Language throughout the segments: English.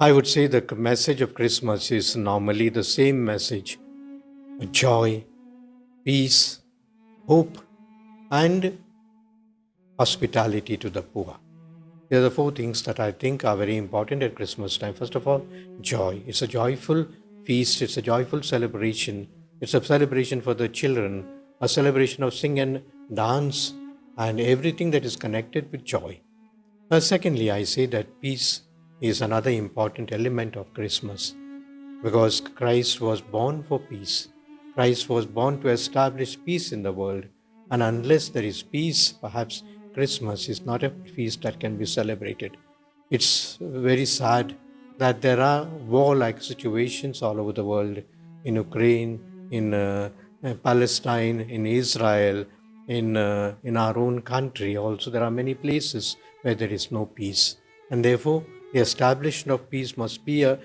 I would say the message of Christmas is normally the same message: joy, peace, hope, and hospitality to the poor. There are the four things that I think are very important at Christmas time. First of all, joy. It's a joyful feast, it's a joyful celebration. It's a celebration for the children, a celebration of sing and dance, and everything that is connected with joy. Secondly, I say that peace is another important element of Christmas because Christ was born for peace. Christ was born to establish peace in the world. And unless there is peace, perhaps Christmas is not a feast that can be celebrated. It's very sad that there are war-like situations all over the world, in Ukraine, in Palestine, in Israel, in our own country also. There are many places where there is no peace. And therefore, the establishment of peace must be an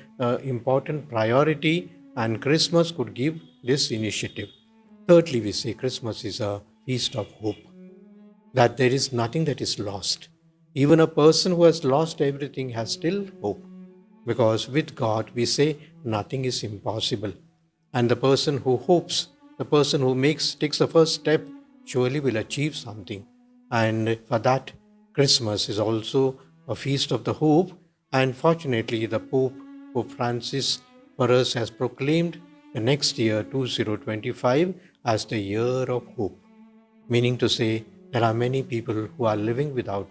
important priority, and Christmas could give this initiative. Thirdly, we say Christmas is a feast of hope, that there is nothing that is lost. Even a person who has lost everything has still hope, because with God we say nothing is impossible. And the person who hopes, the person who takes the first step, surely will achieve something. And for that, Christmas is also a feast of the hope. And fortunately, the Pope Francis, for us, has proclaimed the next year, 2025, as the year of hope. Meaning to say, there are many people who are living without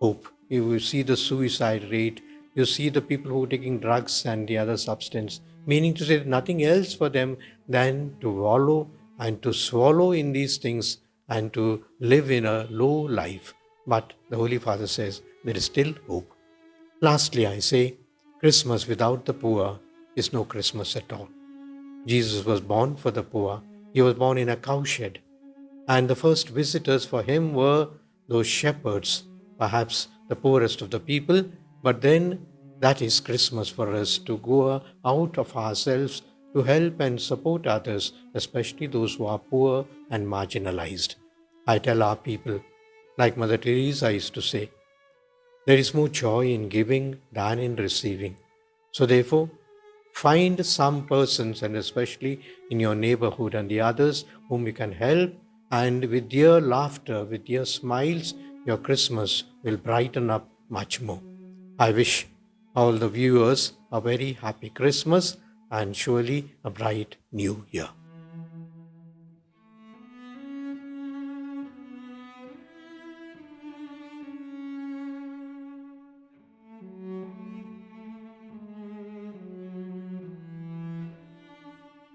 hope. You see the suicide rate, you see the people who are taking drugs and the other substance. Meaning to say, nothing else for them than to wallow and to swallow in these things and to live in a low life. But the Holy Father says, there is still hope. Lastly, I say, Christmas without the poor is no Christmas at all. Jesus was born for the poor. He was born in a cowshed. And the first visitors for him were those shepherds, perhaps the poorest of the people. But then that is Christmas for us, to go out of ourselves to help and support others, especially those who are poor and marginalized. I tell our people, like Mother Teresa used to say, there is more joy in giving than in receiving. So therefore, find some persons, and especially in your neighborhood and the others whom you can help, and with their laughter, with their smiles, your Christmas will brighten up much more. I wish all the viewers a very happy Christmas and surely a bright new year.